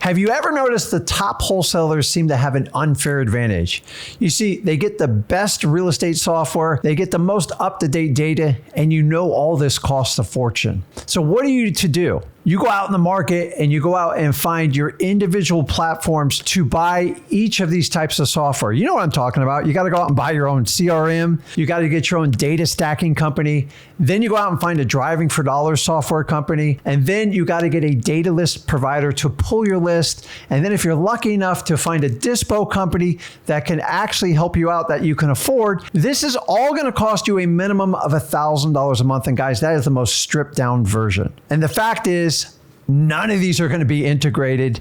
Have you ever noticed the top wholesalers seem to have an unfair advantage? You see, they get the best real estate software, they get the most up-to-date data, and you know all this costs a fortune. So what are you to do? You go out in the market and you go out and find your individual platforms to buy each of these types of software. You know what I'm talking about. You got to go out and buy your own CRM. You got to get your own data stacking company. Then you go out and find a driving for dollars software company. And then you got to get a data list provider to pull your list. And then if you're lucky enough to find a dispo company that can actually help you out that you can afford, this is all going to cost you a minimum of $1,000 a month. And guys, that is the most stripped down version. And the fact is, none of these are going to be integrated,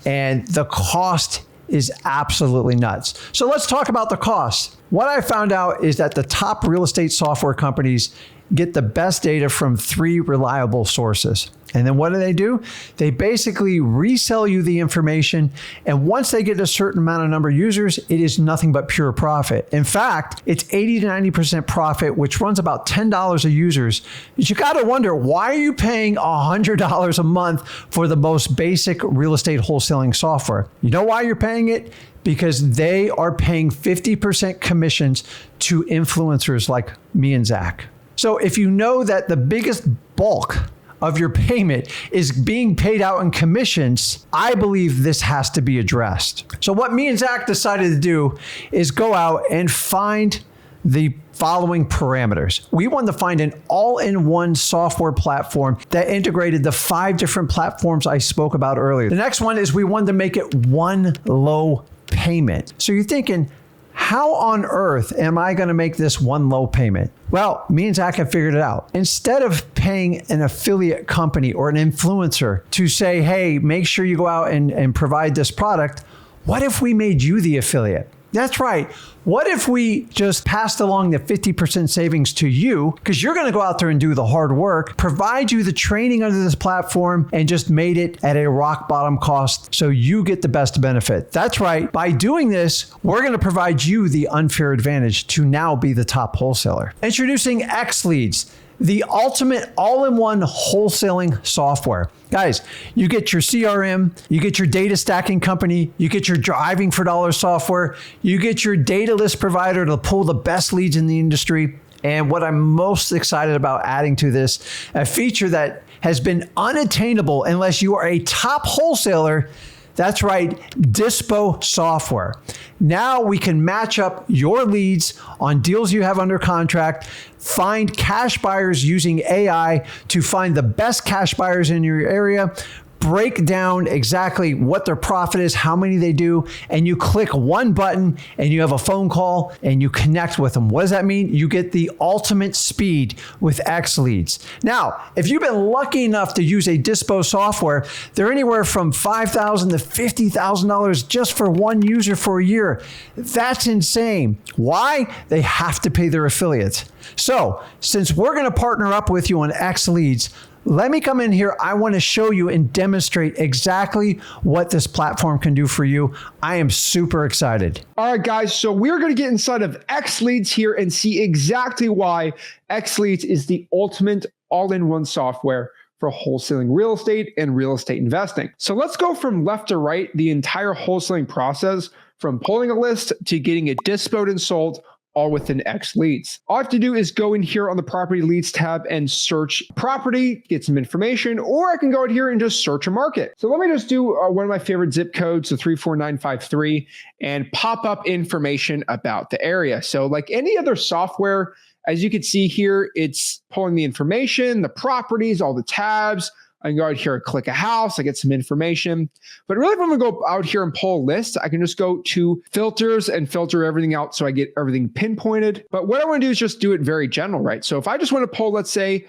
and the cost is absolutely nuts. So let's talk about the cost. What I found out is that the top real estate software companies get the best data from 3 reliable sources. And then what do? They basically resell you the information. And once they get a certain amount of number of users, it is nothing but pure profit. In fact, it's 80 to 90% profit, which runs about $10 a users. You got to wonder, why are you paying $100 a month for the most basic real estate wholesaling software? You know why you're paying it? Because they are paying 50% commissions to influencers like me and Zach. So if you know that the biggest bulk of your payment is being paid out in commissions, I believe this has to be addressed. So what me and Zach decided to do is go out and find the following parameters. We wanted to find an all-in-one software platform that integrated the 5 different platforms I spoke about earlier. The next one is we wanted to make it one low payment. So you're thinking, how on earth am I going to make this one low payment? Well, me and Zach have figured it out. Instead of paying an affiliate company or an influencer to say, hey, make sure you go out and provide this product, what if we made you the affiliate? That's right. What if we just passed along the 50% savings to you, because you're going to go out there and do the hard work, provide you the training under this platform, and just made it at a rock bottom cost so you get the best benefit? That's right. By doing this, we're going to provide you the unfair advantage to now be the top wholesaler. Introducing Xleads, the ultimate all-in-one wholesaling software. Guys, you get your CRM, you get your data stacking company, you get your driving for dollars software, you get your data list provider to pull the best leads in the industry. And what I'm most excited about adding to this, a feature that has been unattainable unless you are a top wholesaler. That's right, dispo software. Now we can match up your leads on deals you have under contract, find cash buyers using AI to find the best cash buyers in your area, break down exactly what their profit is, how many they do, and you click one button and you have a phone call and you connect with them. What does that mean? You get the ultimate speed with Xleads. Now, if you've been lucky enough to use a dispo software, they're anywhere from $5,000 to $50,000 just for one user for a year. That's insane. Why? They have to pay their affiliates. So, since we're going to partner up with you on Xleads, let me come in here. I want to show you and demonstrate exactly what this platform can do for you. I am super excited. All right, guys. So we're going to get inside of Xleads here and see exactly why Xleads is the ultimate all-in-one software for wholesaling real estate and real estate investing. So let's go from left to right, the entire wholesaling process, from pulling a list to getting it dispoed and sold, all within Xleads. All I have to do is go in here on the property leads tab and search property, get some information, or I can go out here and just search a market. So let me just do one of my favorite zip codes, the 34953, and pop up information about the area. So like any other software, as you can see here, it's pulling the information, the properties, all the tabs. I can go out here and click a house. I get some information. But really, if I'm going to go out here and pull a list, I can just go to filters and filter everything out so I get everything pinpointed. But what I want to do is just do it very general, right? So if I just want to pull, let's say,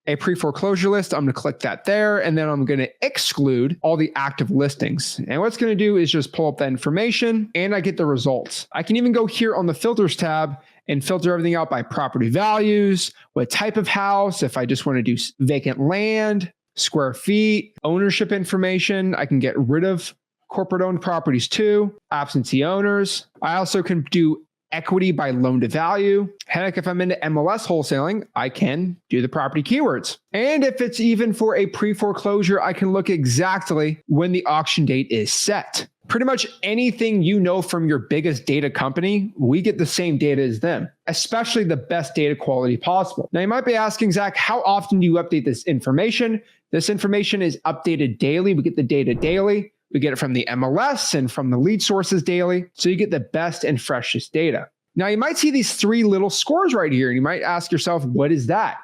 a pre-foreclosure list, I'm going to click that there, and then I'm going to exclude all the active listings. And what it's going to do is just pull up that information, and I get the results. I can even go here on the filters tab and filter everything out by property values, what type of house, if I just want to do vacant land, square feet, ownership information. I can get rid of corporate owned properties too, absentee owners. I also can do equity by loan to value. Heck, if I'm into MLS wholesaling, I can do the property keywords. And if it's even for a pre-foreclosure, I can look exactly when the auction date is set. Pretty much anything you know from your biggest data company, we get the same data as them, especially the best data quality possible. Now you might be asking, Zach, how often do you update this information? This information is updated daily. We get the data daily. We get it from the MLS and from the lead sources daily. So you get the best and freshest data. Now you might see these three little scores right here, and you might ask yourself, what is that?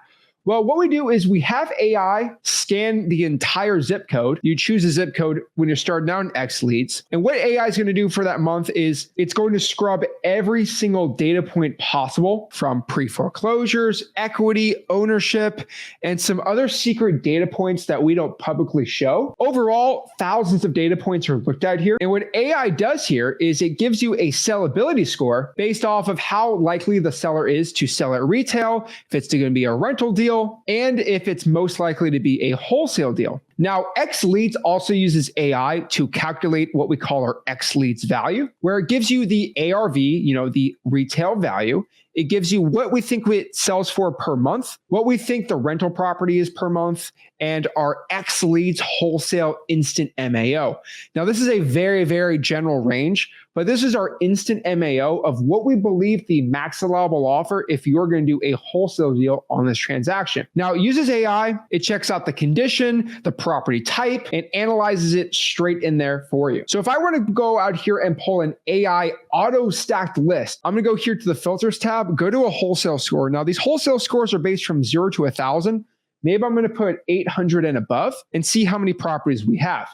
Well, what we do is we have AI scan the entire zip code. You choose a zip code when you're starting out in Xleads. And what AI is going to do for that month is it's going to scrub every single data point possible from pre-foreclosures, equity, ownership, and some other secret data points that we don't publicly show. Overall, thousands of data points are looked at here. And what AI does here is it gives you a sellability score based off of how likely the seller is to sell at retail, if it's going to be a rental deal, and if it's most likely to be a wholesale deal. Now, Xleads also uses AI to calculate what we call our Xleads value, where it gives you the ARV, the retail value. It gives you what we think it sells for per month, what we think the rental property is per month, and our Xleads wholesale instant MAO. Now, this is a very, very general range, but this is our instant MAO of what we believe the max allowable offer if you're going to do a wholesale deal on this transaction. Now, it uses AI. It checks out the condition, the property type, and analyzes it straight in there for you. So if I were to go out here and pull an AI auto stacked list, I'm going to go here to the filters tab, go to a wholesale score. Now, these wholesale scores are based from 0 to 1,000. Maybe I'm going to put 800 and above and see how many properties we have.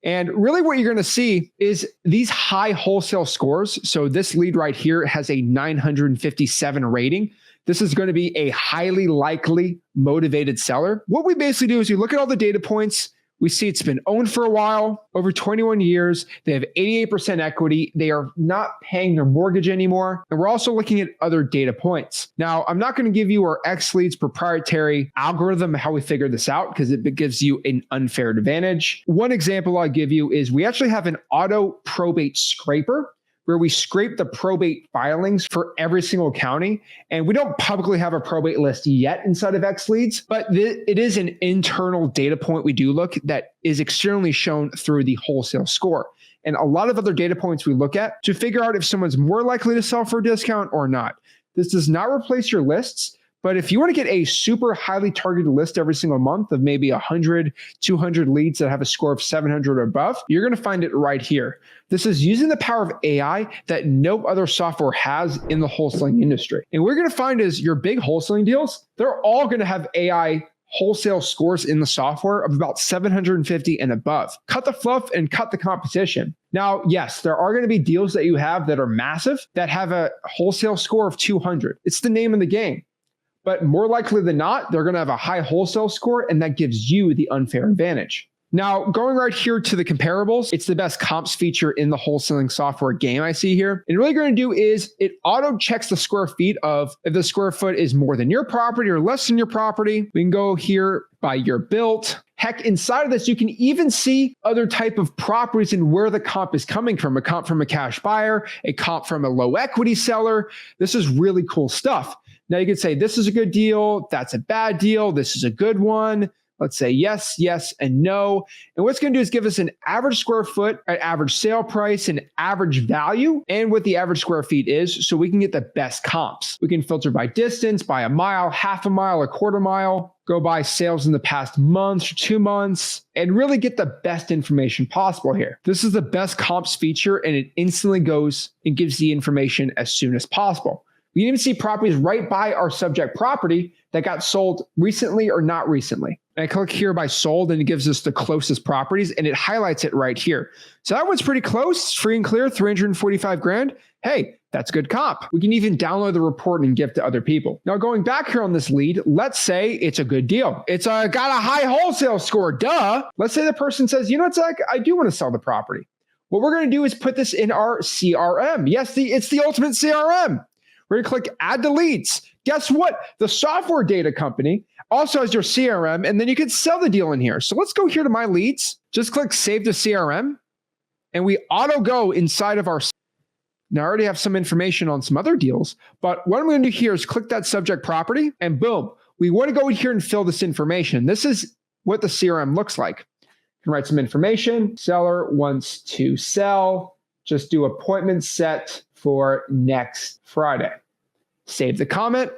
And really what you're going to see is these high wholesale scores. So this lead right here has a 957 rating. This is going to be a highly likely motivated seller. What we basically do is we look at all the data points. We see it's been owned for a while, over 21 years. They have 88% equity. They are not paying their mortgage anymore. And we're also looking at other data points. Now, I'm not going to give you our Xleads proprietary algorithm, how we figured this out, because it gives you an unfair advantage. One example I'll give you is we actually have an auto probate scraper, where we scrape the probate filings for every single county. And we don't publicly have a probate list yet inside of Xleads, but it is an internal data point we do look that is externally shown through the wholesale score. And a lot of other data points we look at to figure out if someone's more likely to sell for a discount or not. This does not replace your lists, but if you want to get a super highly targeted list every single month of maybe 100, 200 leads that have a score of 700 or above, you're going to find it right here. This is using the power of AI that no other software has in the wholesaling industry. And what we're going to find is your big wholesaling deals, they're all going to have AI wholesale scores in the software of about 750 and above. Cut the fluff and cut the competition. Now, yes, there are going to be deals that you have that are massive that have a wholesale score of 200. It's the name of the game. But more likely than not, they're going to have a high wholesale score, and that gives you the unfair advantage. Now, going right here to the comparables, it's the best comps feature in the wholesaling software game I see here. And what you're going to do is it auto checks the square feet of if the square foot is more than your property or less than your property. We can go here by year built. Heck, inside of this, you can even see other type of properties and where the comp is coming from. A comp from a cash buyer, a comp from a low equity seller. This is really cool stuff. Now you could say, this is a good deal. That's a bad deal. This is a good one. Let's say yes, yes, and no. And what it's going to do is give us an average square foot, an average sale price, an average value, and what the average square feet is so we can get the best comps. We can filter by distance, by a mile, half a mile, a quarter mile, go by sales in the past month or 2 months, and really get the best information possible here. This is the best comps feature, and it instantly goes and gives the information as soon as possible. We can even see properties right by our subject property that got sold recently or not recently. And I click here by sold, and it gives us the closest properties, and it highlights it right here. So that one's pretty close, free and clear, 345 grand. Hey, that's good comp. We can even download the report and give to other people. Now going back here on this lead, let's say it's a good deal. It's got a high wholesale score, duh. Let's say the person says, you know what, Zach, I do want to sell the property. What we're going to do is put this in our CRM. Yes, it's the ultimate CRM. We're going to click add to leads. Guess what? The software data company also has your CRM, and then you can sell the deal in here. So let's go here to my leads. Just click save to CRM, and we auto go inside of our. Now I already have some information on some other deals, but what I'm going to do here is click that subject property and boom, we want to go in here and fill this information. This is what the CRM looks like. You can write some information. Seller wants to sell. Just do appointment set for next Friday. Save the comment.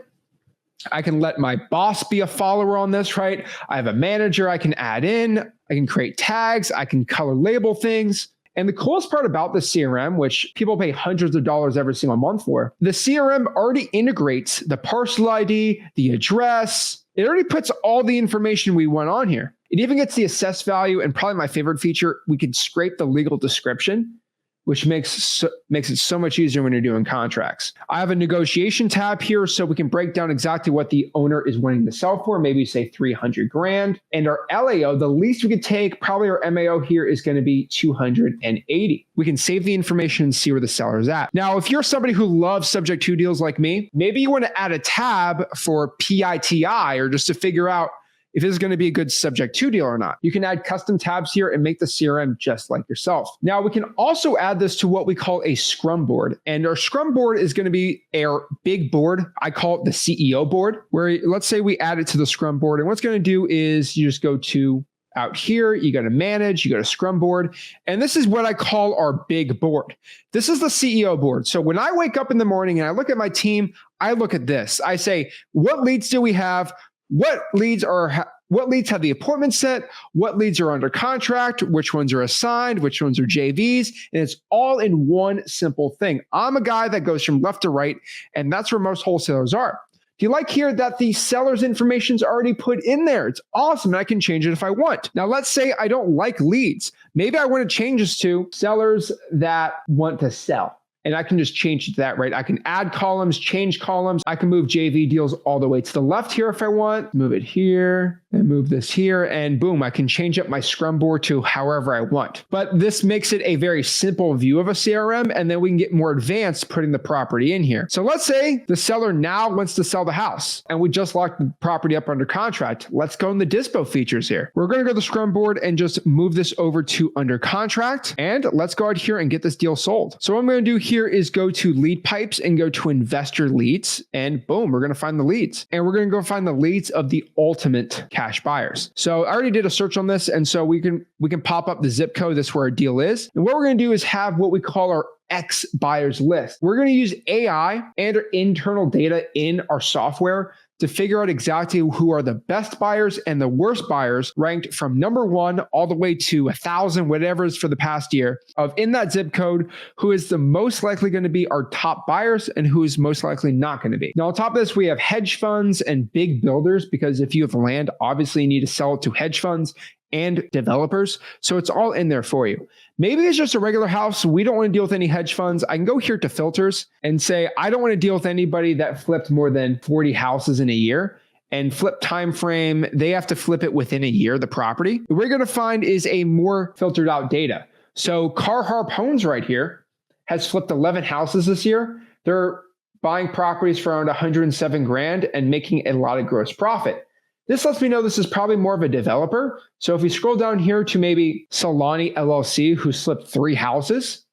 I can let my boss be a follower on this, right? I have a manager I can add in. I can create tags. I can color label things. And the coolest part about the CRM, which people pay hundreds of dollars every single month for, the CRM already integrates the parcel ID, the address. It already puts all the information we want on here. It even gets the assessed value, and probably my favorite feature, we can scrape the legal description, which makes it so much easier when you're doing contracts. I have a negotiation tab here so we can break down exactly what the owner is wanting to sell for, maybe say 300 grand. And our LAO, the least we could take, probably our MAO here is gonna be 280. We can save the information and see where the seller is at. Now, if you're somebody who loves subject to deals like me, maybe you wanna add a tab for PITI or just to figure out if this is going to be a good subject to deal or not. You can add custom tabs here and make the CRM just like yourself. Now we can also add this to what we call a Scrum board. And our Scrum board is going to be our big board. I call it the CEO board, where let's say we add it to the Scrum board. And what's going to do is you just go to out here, you go to manage, you go to Scrum board. And this is what I call our big board. This is the CEO board. So when I wake up in the morning and I look at my team, I look at this. I say, what leads do we have? What leads have the appointment set? What leads are under contract? Which ones are assigned? Which ones are JVs? And it's all in one simple thing. I'm a guy that goes from left to right, and that's where most wholesalers are. Do you like here that the seller's information is already put in there? It's awesome, and I can change it if I want. Now, let's say I don't like leads. Maybe I want to change this to sellers that want to sell. And I can just change it to that, right? I can add columns, change columns. I can move JV deals all the way to the left here if I want. Move it here and move this here. And boom, I can change up my Scrum board to however I want. But this makes it a very simple view of a CRM. And then we can get more advanced putting the property in here. So let's say the seller now wants to sell the house and we just locked the property up under contract. Let's go in the dispo features here. We're going to go to the Scrum board and just move this over to under contract. And let's go out here and get this deal sold. So what I'm going to do here is go to lead pipes and go to investor leads, and boom, we're going to find the leads, and we're going to go find the leads of the ultimate cash buyers. So I already did a search on this, and so we can pop up the zip code. That's where our deal is, and what we're going to do is have what we call our X buyers list. We're going to use AI and our internal data in our software to figure out exactly who are the best buyers and the worst buyers, ranked from number 1 all the way to 1,000, whatever is for the past year, of in that zip code, who is the most likely going to be our top buyers and who is most likely not going to be. Now, on top of this, we have hedge funds and big builders, because if you have land, obviously you need to sell it to hedge funds and developers. So it's all in there for you. Maybe it's just a regular house. We don't want to deal with any hedge funds. I can go here to filters and say, I don't want to deal with anybody that flipped more than 40 houses in a year. And flip time frame, they have to flip it within a year, the property. What we're going to find is a more filtered out data. So Car Harp Homes right here has flipped 11 houses this year. They're buying properties for around 107 grand and making a lot of gross profit. This lets me know this is probably more of a developer. So if we scroll down here to maybe Solani LLC, who slipped 3 houses,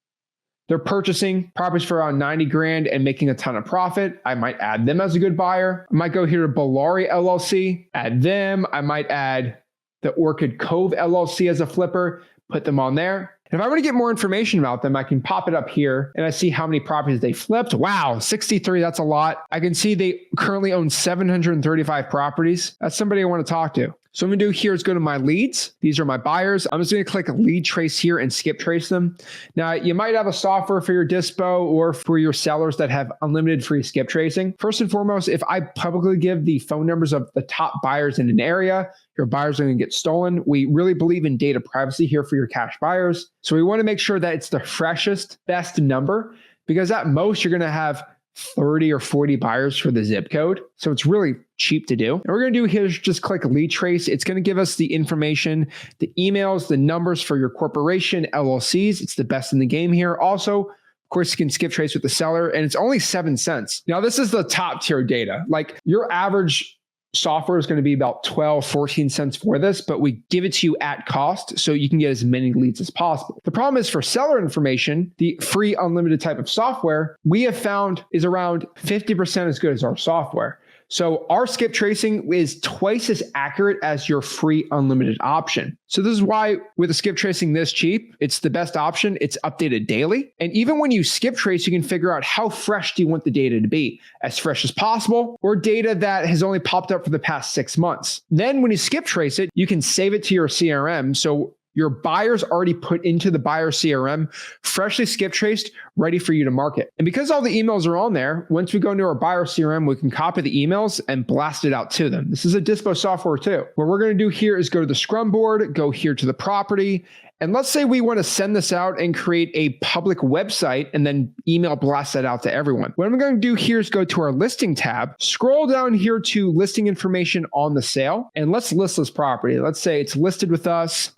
they're purchasing properties for around 90 grand and making a ton of profit. I might add them as a good buyer. I might go here to Bolari LLC, add them. I might add the Orchid Cove LLC as a flipper, put them on there. And if I want to get more information about them, I can pop it up here and I see how many properties they flipped. Wow, 63, that's a lot. I can see they currently own 735 properties. That's somebody I want to talk to. So what I'm going to do here is go to my leads. These are my buyers. I'm just going to click lead trace here and skip trace them. Now, you might have a software for your dispo or for your sellers that have unlimited free skip tracing. First and foremost, if I publicly give the phone numbers of the top buyers in an area, your buyers are going to get stolen. We really believe in data privacy here for your cash buyers. So we want to make sure that it's the freshest, best number, because at most you're going to have 30 or 40 buyers for the zip code. So it's really cheap to do. And what we're going to do here is just click lead trace. It's going to give us the information, the emails, the numbers for your corporation, LLCs. It's the best in the game here. Also, of course, you can skip trace with the seller, and it's only 7 cents. Now, this is the top tier data. Like your average software is going to be about 12, 14 cents for this, but we give it to you at cost so you can get as many leads as possible. The problem is for seller information, the free unlimited type of software, we have found is around 50% as good as our software. So our skip tracing is twice as accurate as your free unlimited option. So this is why with the skip tracing this cheap, it's the best option. It's updated daily. And even when you skip trace, you can figure out how fresh do you want the data to be, as fresh as possible, or data that has only popped up for the past 6 months. Then when you skip trace it, you can save it to your CRM. So your buyer's already put into the buyer CRM, freshly skip traced, ready for you to market. And because all the emails are on there, once we go into our buyer CRM, we can copy the emails and blast it out to them. This is a dispo software too. What we're going to do here is go to the Scrum board, go here to the property. And let's say we want to send this out and create a public website and then email blast that out to everyone. What I'm going to do here is go to our listing tab, scroll down here to listing information on the sale, and let's list this property. Let's say it's listed with us.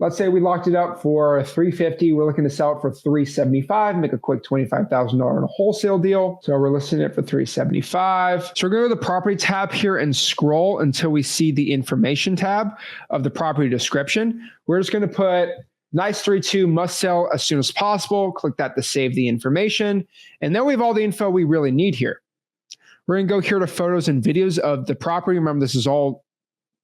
Let's say we locked it up for $350. We're looking to sell it for $375, make a quick $25,000 in a wholesale deal. So we're listing it for $375. So we're going to go to the property tab here and scroll until we see the information tab of the property description. We're just going to put nice 3-2 must sell as soon as possible. Click that to save the information. And then we have all the info we really need here. We're going to go here to photos and videos of the property. Remember, this is all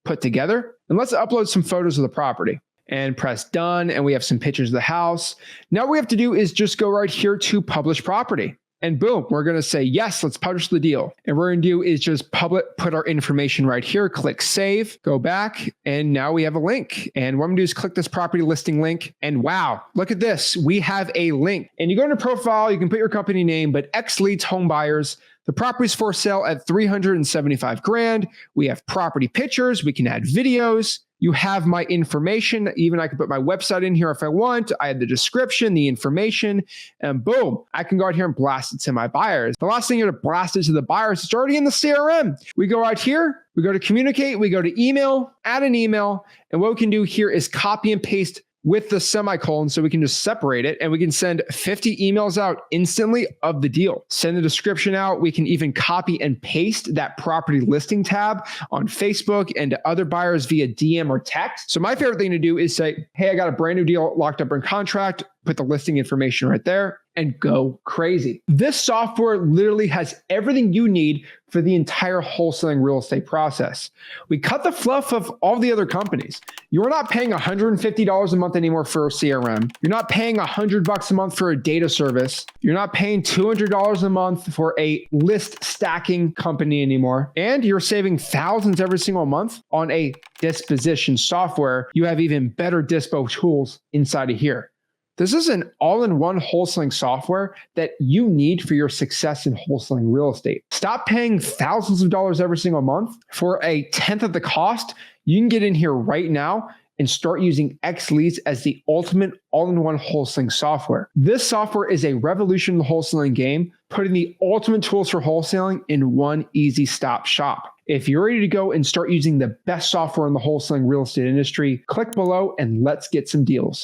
put together. And let's upload some photos of the property. And press done, and we have some pictures of the house. Now what we have to do is just go right here to publish property. And boom, we're going to say, yes, let's publish the deal. And what we're going to do is just put our information right here, click save, go back, and now we have a link. And what I'm going to do is click this property listing link. And wow, look at this. We have a link. And you go into profile, you can put your company name, but Xleads Home Buyers, the property's for sale at $375,000. We have property pictures. We can add videos. You have my information. Even I can put my website in here if I want. I have the description, the information, and boom, I can go out here and blast it to my buyers. The last thing you're to blast it to the buyers, it's already in the CRM. We go right here, we go to communicate, we go to email, add an email, and what we can do here is copy and paste with the semicolon, so we can just separate it and we can send 50 emails out instantly of the deal. Send the description out. We can even copy and paste that property listing tab on Facebook and to other buyers via DM or text. So my favorite thing to do is say, hey, I got a brand new deal locked up in contract, put the listing information right there and go crazy. This software literally has everything you need for the entire wholesaling real estate process. We cut the fluff of all the other companies. You're not paying $150 a month anymore for a CRM. You're not paying $100 a month for a data service. You're not paying $200 a month for a list stacking company anymore. And you're saving thousands every single month on a disposition software. You have even better dispo tools inside of here. This is an all-in-one wholesaling software that you need for your success in wholesaling real estate. Stop paying thousands of dollars every single month for a tenth of the cost. You can get in here right now and start using Xleads as the ultimate all-in-one wholesaling software. This software is a revolution in the wholesaling game, putting the ultimate tools for wholesaling in one easy stop shop. If you're ready to go and start using the best software in the wholesaling real estate industry, click below and let's get some deals.